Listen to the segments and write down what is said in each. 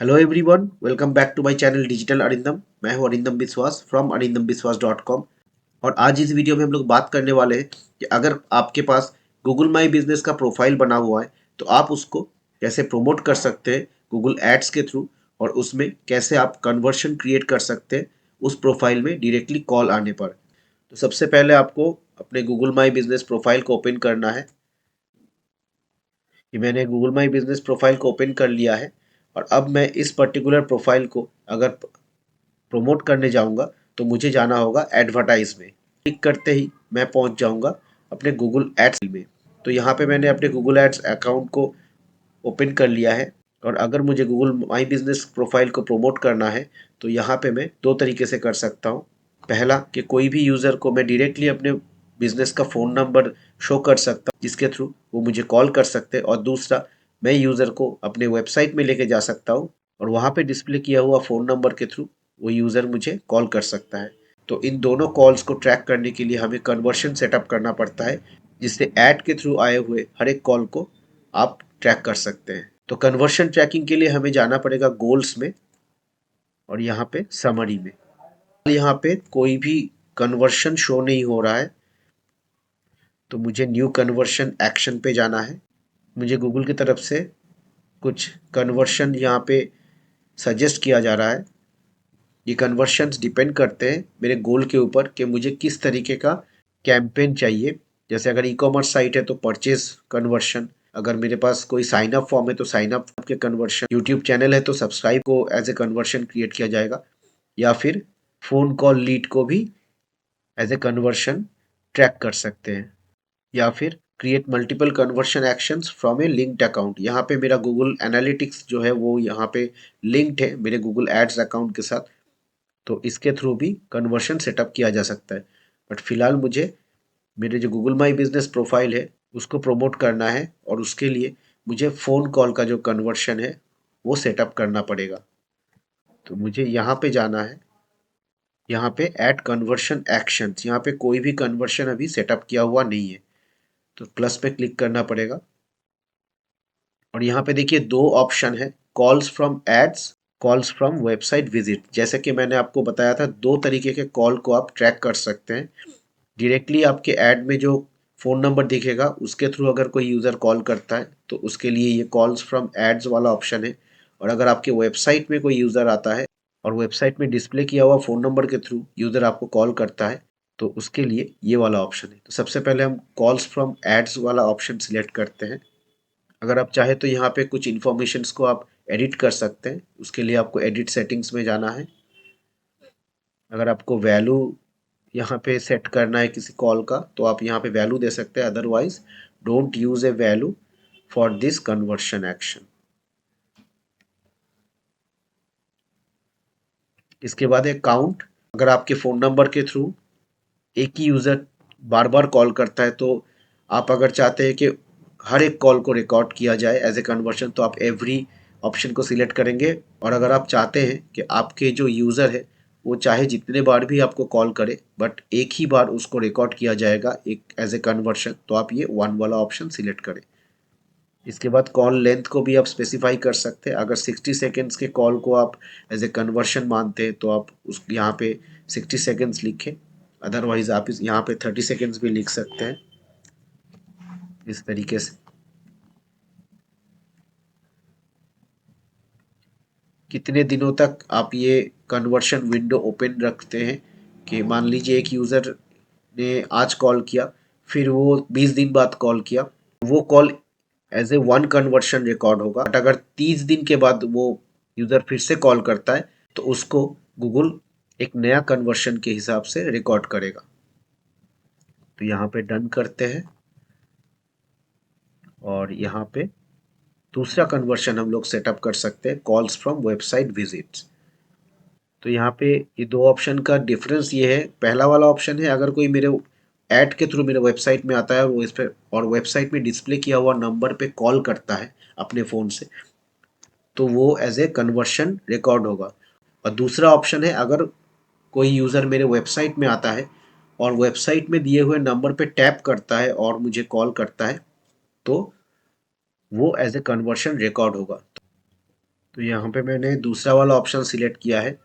Hello everyone, welcome back to my channel digital Arindam. मैं हूं अरिंदम बिस्वास from arindamBiswas.com। और आज इस वीडियो में हम लोग बात करने वाले हैं कि अगर आपके पास गूगल माई बिजनेस का प्रोफाइल बना हुआ है तो आप उसको कैसे प्रमोट कर सकते हैं गूगल एड्स के थ्रू, और उसमें कैसे आप कन्वर्शन क्रिएट कर सकते हैं उस प्रोफाइल में डायरेक्टली कॉल आने पर। तो सबसे पहले आपको अपने गूगल माई बिजनेस प्रोफाइल को ओपन करना है। कि मैंने गूगल माई बिजनेस प्रोफाइल को ओपन कर लिया है, और अब मैं इस पर्टिकुलर प्रोफाइल को अगर प्रमोट करने जाऊंगा तो मुझे जाना होगा एडवर्टाइज में। क्लिक करते ही मैं पहुंच जाऊंगा अपने गूगल एड्स में। तो यहाँ पे मैंने अपने गूगल एड्स अकाउंट को ओपन कर लिया है। और अगर मुझे गूगल माई बिजनेस प्रोफाइल को प्रमोट करना है तो यहाँ पे मैं दो तरीके से कर सकता हूँ। पहला कि कोई भी यूज़र को मैं डायरेक्टली अपने बिजनेस का फ़ोन नंबर शो कर सकता हूँ जिसके थ्रू वो मुझे कॉल कर सकते हैं, और दूसरा मैं यूज़र को अपने वेबसाइट में लेके जा सकता हूँ और वहाँ पे डिस्प्ले किया हुआ फ़ोन नंबर के थ्रू वो यूज़र मुझे कॉल कर सकता है। तो इन दोनों कॉल्स को ट्रैक करने के लिए हमें कन्वर्शन सेटअप करना पड़ता है, जिससे ऐड के थ्रू आए हुए हर एक कॉल को आप ट्रैक कर सकते हैं। तो कन्वर्शन ट्रैकिंग के लिए हमें जाना पड़ेगा गोल्स में, और यहाँ पे समरी में। यहाँ पे कोई भी कन्वर्शन शो नहीं हो रहा है, तो मुझे न्यू कन्वर्शन एक्शन पे जाना है। मुझे गूगल की तरफ से कुछ कन्वर्शन यहाँ पे सजेस्ट किया जा रहा है। ये कन्वर्शंस डिपेंड करते हैं मेरे गोल के ऊपर कि मुझे किस तरीके का कैंपेन चाहिए। जैसे अगर ई कॉमर्स साइट है तो परचेज कन्वर्शन, अगर मेरे पास कोई साइन अप फॉर्म है तो साइन अप के कन्वर्शन, यूट्यूब चैनल है तो सब्सक्राइब को एज ए कन्वर्शन क्रिएट किया जाएगा, या फिर फ़ोन कॉल लीड को भी एज ए कन्वर्शन ट्रैक कर सकते हैं, या फिर create multiple conversion actions from A linked account. यहाँ पे मेरा गूगल एनालिटिक्स जो है वो यहाँ पे लिंक्ड है मेरे गूगल एड्स अकाउंट के साथ, तो इसके थ्रू भी कन्वर्शन सेटअप किया जा सकता है। बट फिलहाल मुझे मेरे जो गूगल माई बिजनेस प्रोफाइल है उसको प्रमोट करना है, और उसके लिए मुझे फ़ोन कॉल का जो कन्वर्शन है वो सेटअप करना पड़ेगा। तो मुझे यहाँ पे जाना है, यहाँ पे ऐड कन्वर्शन एक्शंस। यहाँ पे कोई भी कन्वर्शन अभी सेटअप किया हुआ नहीं है, तो प्लस पे क्लिक करना पड़ेगा। और यहाँ पे देखिए दो ऑप्शन है, calls from ads, calls from website visit. जैसे कि मैंने आपको बताया था, दो तरीके के कॉल को आप ट्रैक कर सकते हैं। डायरेक्टली आपके ऐड में जो फ़ोन नंबर दिखेगा उसके थ्रू अगर कोई यूज़र कॉल करता है तो उसके लिए ये कॉल्स फ्रॉम एड्स वाला ऑप्शन है। और अगर आपके वेबसाइट में कोई यूज़र आता है और वेबसाइट में डिस्प्ले किया हुआ फ़ोन नंबर के थ्रू यूज़र आपको कॉल करता है तो उसके लिए ये वाला ऑप्शन है। तो सबसे पहले हम कॉल्स फ्रॉम एड्स वाला ऑप्शन सिलेक्ट करते हैं। अगर आप चाहें तो यहाँ पे कुछ इन्फॉर्मेशंस को आप एडिट कर सकते हैं, उसके लिए आपको एडिट सेटिंग्स में जाना है। अगर आपको वैल्यू यहाँ पे सेट करना है किसी कॉल का तो आप यहाँ पे वैल्यू दे सकते हैं, otherwise don't use A value for this conversion action. इसके बाद है काउंट। अगर आपके फ़ोन नंबर के थ्रू एक ही यूज़र बार बार कॉल करता है तो आप अगर चाहते हैं कि हर एक कॉल को रिकॉर्ड किया जाए एज ए कन्वर्शन तो आप एवरी ऑप्शन को सिलेक्ट करेंगे। और अगर आप चाहते हैं कि आपके जो यूज़र है वो चाहे जितने बार भी आपको कॉल करे बट एक ही बार उसको रिकॉर्ड किया जाएगा एक एज ए कन्वर्शन, तो आप ये वन वाला ऑप्शन सिलेक्ट करें। इसके बाद कॉल लेंथ को भी आप स्पेसिफाई कर सकते हैं। अगर 60 सेकेंड्स के कॉल को आप एज ए कन्वर्शन मानते हैं तो आप उस यहाँ पे 60 सेकेंड्स लिखें, अदरवाइज आप इस यहाँ पे 30 सेकेंड्स भी लिख सकते हैं इस तरीके से। कितने दिनों तक आप ये कन्वर्शन विंडो ओपन रखते हैं, कि मान लीजिए एक यूज़र ने आज कॉल किया, फिर वो 20 दिन बाद कॉल किया, वो call as a one conversion record होगा। बट अगर 30 दिन के बाद वो यूज़र फिर से कॉल करता है तो उसको गूगल एक नया कन्वर्शन के हिसाब से रिकॉर्ड करेगा। तो यहाँ पे डन करते हैं, और यहाँ पे दूसरा कन्वर्शन हम लोग सेटअप कर सकते हैं, कॉल्स फ्रॉम वेबसाइट विजिट्स। तो यहाँ पे ये दो ऑप्शन का डिफरेंस ये है, पहला वाला ऑप्शन है अगर कोई मेरे ऐड के थ्रू मेरे वेबसाइट में आता है वो इस पर और वेबसाइट में डिस्प्ले किया हुआ नंबर पे कॉल करता है अपने फ़ोन से, तो वो एज ए कन्वर्शन रिकॉर्ड होगा। और दूसरा ऑप्शन है अगर कोई यूज़र मेरे वेबसाइट में आता है और वेबसाइट में दिए हुए नंबर पे टैप करता है और मुझे कॉल करता है तो वो एज ए कन्वर्शन रिकॉर्ड होगा। तो यहाँ पे मैंने दूसरा वाला ऑप्शन सिलेक्ट किया है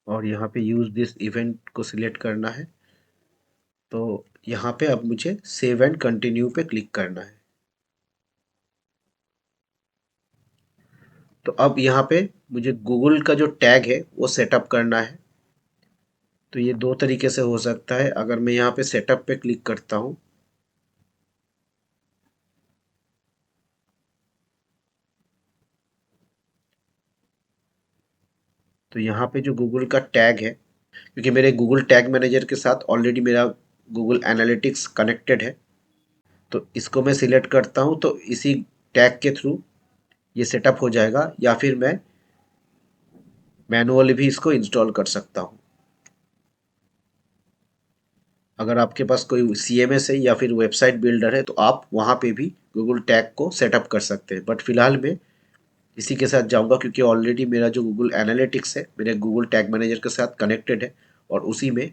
और यहाँ पे यूज़ दिस इवेंट को सिलेक्ट करना है। तो यहाँ पे अब मुझे सेव एंड कंटिन्यू पे क्लिक करना है। तो अब यहाँ पे मुझे गूगल का जो टैग है वो सेटअप करना है। तो ये दो तरीके से हो सकता है। अगर मैं यहाँ पे सेटअप पे क्लिक करता हूँ तो यहाँ पे जो गूगल का टैग है, क्योंकि मेरे गूगल टैग मैनेजर के साथ ऑलरेडी मेरा गूगल एनालिटिक्स कनेक्टेड है, तो इसको मैं सिलेक्ट करता हूँ तो इसी टैग के थ्रू ये सेटअप हो जाएगा, या फिर मैं मैनुअली भी इसको इंस्टॉल कर सकता हूँ। अगर आपके पास कोई CMS है या फिर वेबसाइट बिल्डर है तो आप वहाँ पे भी गूगल टैग को सेटअप कर सकते हैं। बट फिलहाल मैं इसी के साथ जाऊँगा क्योंकि ऑलरेडी मेरा जो गूगल एनालिटिक्स है मेरे गूगल टैग मैनेजर के साथ कनेक्टेड है और उसी में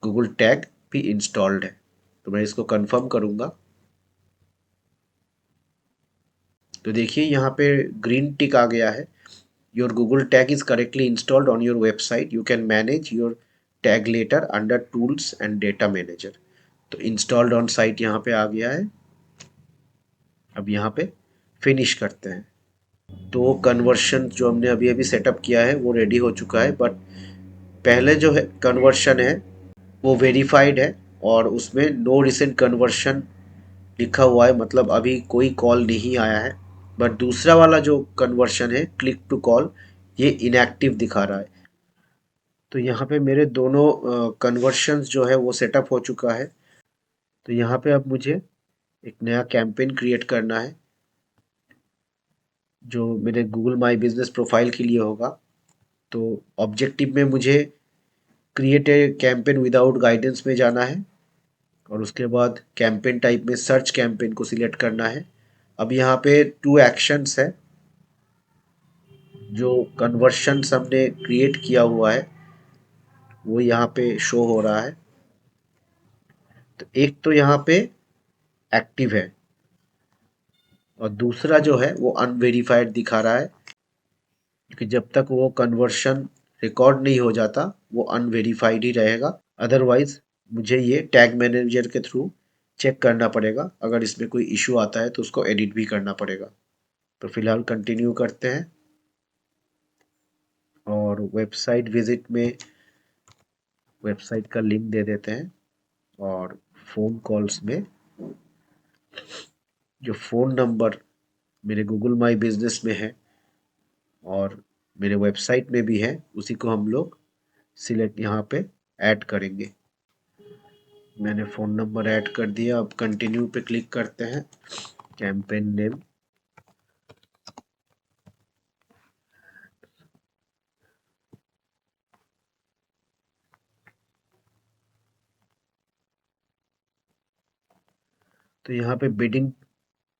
गूगल टैग भी इंस्टॉल्ड है। तो मैं इसको कंफर्म करूँगा। तो देखिए यहाँ पे ग्रीन टिक आ गया है। Your Google tag is correctly installed on your website, you can manage your tag later under tools and data manager. तो इंस्टॉल्ड ऑन साइट यहाँ पे आ गया है। अब यहाँ पे फिनिश करते हैं। तो कन्वर्शन जो हमने अभी अभी सेटअप किया है वो रेडी हो चुका है, बट पहले जो है कन्वर्शन है वो वेरीफाइड है और उसमें नो रिसेंट कन्वर्शन लिखा हुआ है, मतलब अभी कोई कॉल नहीं आया है। बट दूसरा वाला जो कन्वर्शन है क्लिक टू कॉल, ये इनएक्टिव दिखा रहा है। तो यहाँ पे मेरे दोनों कन्वर्शंस जो है वो सेटअप हो चुका है। तो यहाँ पे अब मुझे एक नया कैंपेन क्रिएट करना है जो मेरे गूगल माई बिजनेस प्रोफाइल के लिए होगा। तो ऑब्जेक्टिव में मुझे create a campaign without guidance में जाना है और उसके बाद कैंपेन टाइप में सर्च कैंपेन को सिलेक्ट करना है। अब यहाँ पे 2 एक्शंस है जो कन्वर्शन हमने क्रिएट किया हुआ है वो यहाँ पे शो हो रहा है। तो एक तो यहाँ पे एक्टिव है और दूसरा जो है वो अनवेरिफाइड दिखा रहा है, क्योंकि जब तक वो कन्वर्शन रिकॉर्ड नहीं हो जाता वो अनवेरिफाइड ही रहेगा। अदरवाइज मुझे ये टैग मैनेजर के थ्रू चेक करना पड़ेगा। अगर इसमें कोई इशू आता है तो उसको एडिट भी करना पड़ेगा। तो फिलहाल कंटिन्यू करते हैं और वेबसाइट विजिट में वेबसाइट का लिंक दे देते हैं और फ़ोन कॉल्स में जो फ़ोन नंबर मेरे गूगल माई बिजनेस में है और मेरे वेबसाइट में भी है उसी को हम लोग सिलेक्ट यहाँ पे ऐड करेंगे। मैंने फ़ोन नंबर ऐड कर दिया। अब कंटिन्यू पे क्लिक करते हैं। कैंपेन नेम तो यहाँ पे बिडिंग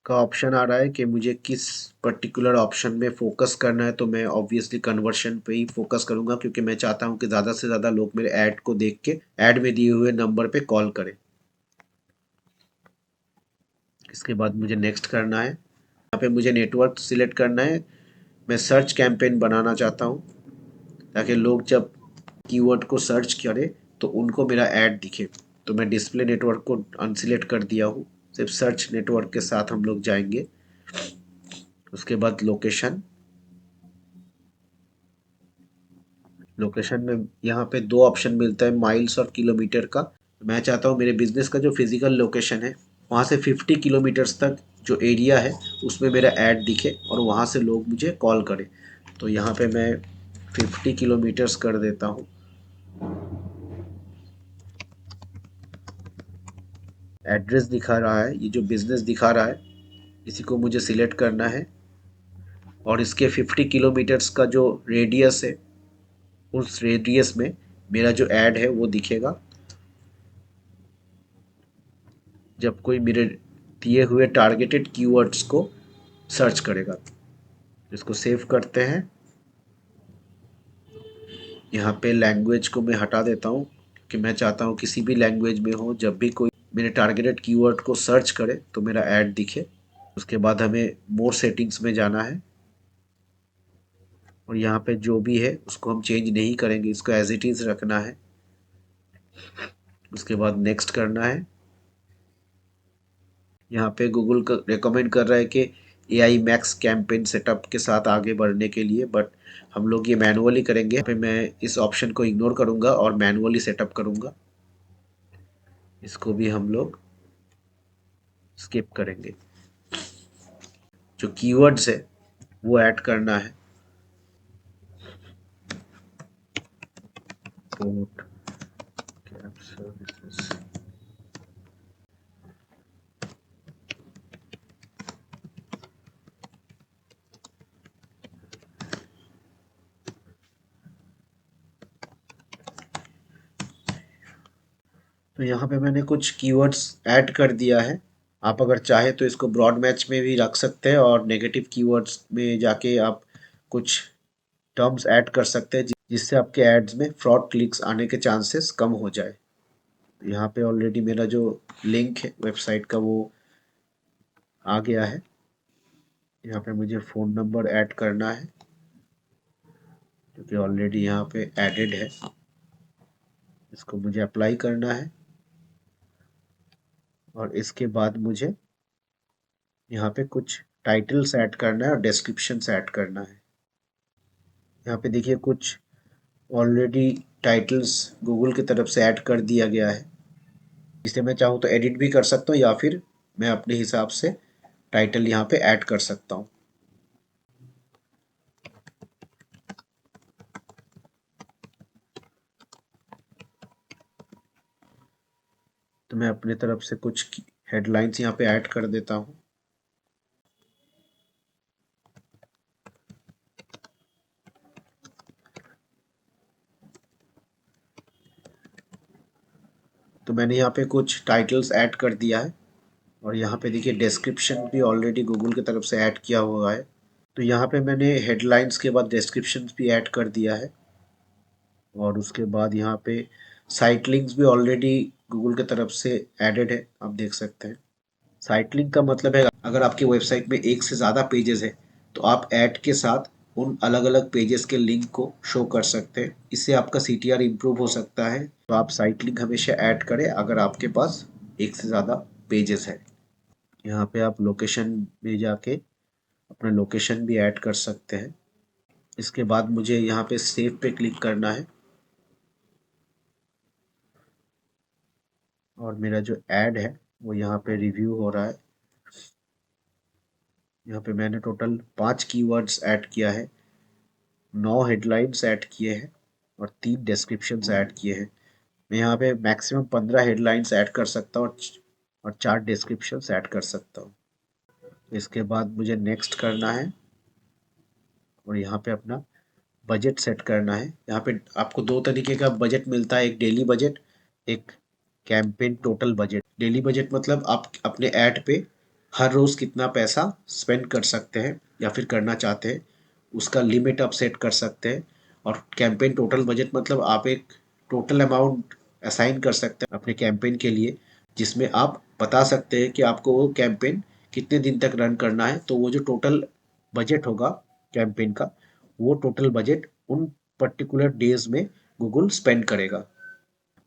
का ऑप्शन आ रहा है कि मुझे किस पर्टिकुलर ऑप्शन में फोकस करना है। तो मैं ऑब्वियसली कन्वर्शन पे ही फोकस करूँगा क्योंकि मैं चाहता हूँ कि ज़्यादा से ज़्यादा लोग मेरे ऐड को देख के ऐड में दिए हुए नंबर पे कॉल करें। इसके बाद मुझे नेक्स्ट करना है। यहाँ पे मुझे नेटवर्क सिलेक्ट करना है। मैं सर्च कैंपेन बनाना चाहता हूँ ताकि लोग जब कीवर्ड को सर्च करें तो उनको मेरा ऐड दिखे। तो मैं डिस्प्ले नेटवर्क को अनसिलेक्ट कर दिया हूँ, सिर्फ सर्च नेटवर्क के साथ हम लोग जाएंगे। उसके बाद लोकेशन। लोकेशन में यहाँ पे 2 ऑप्शन मिलता है, माइल्स और किलोमीटर का। मैं चाहता हूँ मेरे बिजनेस का जो फिजिकल लोकेशन है वहाँ से 50 किलोमीटर्स तक जो एरिया है उसमें मेरा ऐड दिखे और वहाँ से लोग मुझे कॉल करें। तो यहाँ पे मैं 50 किलोमीटर्स कर देता हूँ। एड्रेस दिखा रहा है, ये जो बिज़नेस दिखा रहा है इसी को मुझे सिलेक्ट करना है और इसके 50 किलोमीटर्स का जो रेडियस है उस रेडियस में मेरा जो ऐड है वो दिखेगा जब कोई मेरे दिए हुए टारगेटेड कीवर्ड्स को सर्च करेगा। इसको सेव करते हैं। यहाँ पे लैंग्वेज को मैं हटा देता हूँ कि मैं चाहता हूँ किसी भी लैंग्वेज में हो, जब भी कोई मेरे टारगेटेड कीवर्ड को सर्च करे तो मेरा ऐड दिखे। उसके बाद हमें मोर सेटिंग्स में जाना है। और यहाँ पे जो भी है उसको हम चेंज नहीं करेंगे, इसको एज इट इज़ रखना है। उसके बाद नेक्स्ट करना है। यहाँ पे गूगल का रेकमेंड कर रहा है कि एआई मैक्स कैंपेन सेटअप के साथ आगे बढ़ने के लिए, बट हम लोग ये मैनुअली करेंगे। यहाँ पे मैं इस ऑप्शन को इग्नोर करूँगा और मैनुअली सेटअप करूँगा। इसको भी हम लोग स्किप करेंगे। जो कीवर्ड्स है वो ऐड करना है। Port cap services. तो यहाँ पे मैंने कुछ कीवर्ड्स ऐड कर दिया है। आप अगर चाहे तो इसको ब्रॉड मैच में भी रख सकते हैं और नेगेटिव कीवर्ड्स में जाके आप कुछ टर्म्स ऐड कर सकते हैं जिससे आपके एड्स में फ्रॉड क्लिक्स आने के चांसेस कम हो जाए। यहाँ पे ऑलरेडी मेरा जो लिंक है वेबसाइट का वो आ गया है। यहाँ पे मुझे फ़ोन नंबर ऐड करना है क्योंकि ऑलरेडी यहाँ पे एडेड है। इसको मुझे अप्लाई करना है और इसके बाद मुझे यहाँ पे कुछ टाइटल्स ऐड करना है और डिस्क्रिप्शंस ऐड करना है। यहाँ पे देखिए कुछ ऑलरेडी टाइटल्स गूगल की तरफ से ऐड कर दिया गया है। इसे मैं चाहूँ तो एडिट भी कर सकता हूँ या फिर मैं अपने हिसाब से टाइटल यहाँ पे ऐड कर सकता हूँ। तो मैं अपने तरफ से कुछ हेडलाइंस यहाँ पे ऐड कर देता हूँ। तो मैंने यहाँ पे कुछ टाइटल्स ऐड कर दिया है और यहाँ पे देखिए डिस्क्रिप्शन भी ऑलरेडी गूगल की तरफ से ऐड किया हुआ है। तो यहाँ पे मैंने हेडलाइंस के बाद डिस्क्रिप्शन भी ऐड कर दिया है और उसके बाद यहाँ पे साइट लिंक्स भी ऑलरेडी गूगल की तरफ से एडेड है, आप देख सकते हैं। साइट लिंक का मतलब है अगर आपकी वेबसाइट में एक से ज़्यादा पेजेस है तो आप ऐड के साथ उन अलग अलग पेजेस के लिंक को शो कर सकते हैं। इससे आपका सीटीआर इम्प्रूव हो सकता है। तो आप साइट लिंक हमेशा ऐड करें अगर आपके पास एक से ज़्यादा पेजेस है। यहाँ पे आप लोकेशन में जाके अपना लोकेशन भी ऐड कर सकते हैं। इसके बाद मुझे यहाँ पे सेव पे क्लिक करना है और मेरा जो ऐड है वो यहाँ पे रिव्यू हो रहा है। यहाँ पे मैंने टोटल 5 कीवर्ड्स ऐड किया है, 9 हेडलाइंस ऐड किए हैं और 3 डिस्क्रिप्शंस ऐड किए हैं। मैं यहाँ पे मैक्सिमम 15 हेडलाइंस ऐड कर सकता हूँ और 4 डिस्क्रिप्शंस ऐड कर सकता हूँ। इसके बाद मुझे नेक्स्ट करना है और यहाँ पे अपना बजट सेट करना है। यहाँ पे आपको 2 तरीके का बजट मिलता है, एक डेली बजट, एक campaign total budget. Daily budget मतलब आप अपने ऐड पे हर रोज़ कितना पैसा स्पेंड कर सकते हैं या फिर करना चाहते हैं, उसका लिमिट आप सेट कर सकते हैं। और कैंपेन टोटल बजट मतलब आप एक टोटल अमाउंट असाइन कर सकते हैं अपने कैंपेन के लिए, जिसमें आप बता सकते हैं कि आपको वो कैंपेन कितने दिन तक रन करना है। तो वो जो टोटल बजट होगा कैंपेन का, वो टोटल बजट उन पर्टिकुलर डेज में गूगल स्पेंड करेगा।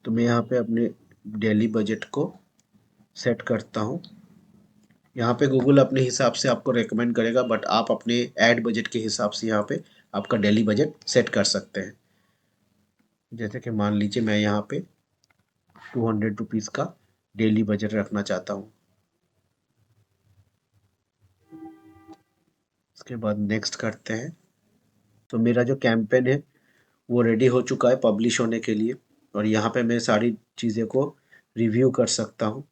तो मैं यहाँ पे अपने डेली बजट को सेट करता हूँ। यहाँ पे गूगल अपने हिसाब से आपको रेकमेंड करेगा, बट आप अपने ऐड बजट के हिसाब से यहाँ पे आपका डेली बजट सेट कर सकते हैं। जैसे कि मान लीजिए मैं यहाँ पे 200 रुपीज़ का डेली बजट रखना चाहता हूँ। उसके बाद नेक्स्ट करते हैं। तो मेरा जो कैंपेन है वो रेडी हो चुका है पब्लिश होने के लिए और यहाँ पे मैं सारी चीज़ें को रिव्यू कर सकता हूँ।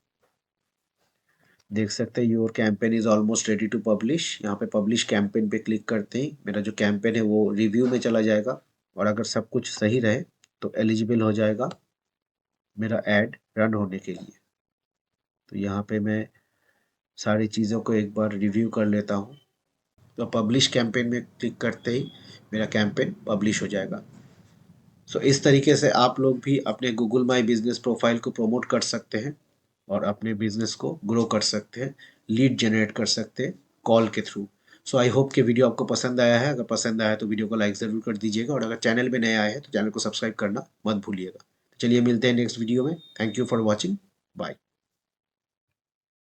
देख सकते हैं your campaign is almost ready to publish. यहाँ पे पब्लिश कैंपेन पे क्लिक करते ही मेरा जो कैंपेन है वो रिव्यू में चला जाएगा और अगर सब कुछ सही रहे तो एलिजिबल हो जाएगा मेरा ऐड रन होने के लिए। तो यहाँ पे मैं सारी चीज़ों को एक बार रिव्यू कर लेता हूँ। तो पब्लिश कैंपेन में क्लिक करते ही मेरा कैंपेन पब्लिश हो जाएगा। सो इस तरीके से आप लोग भी अपने गूगल माई बिजनेस प्रोफाइल को प्रमोट कर सकते हैं और अपने बिजनेस को ग्रो कर सकते हैं, लीड जनरेट कर सकते हैं कॉल के थ्रू। सो आई होप कि वीडियो आपको पसंद आया है। अगर पसंद आया है तो वीडियो को लाइक ज़रूर कर दीजिएगा और अगर चैनल में नए आए हैं तो चैनल को सब्सक्राइब करना मत भूलिएगा। चलिए मिलते हैं नेक्स्ट वीडियो में। Thank you for watching. Bye.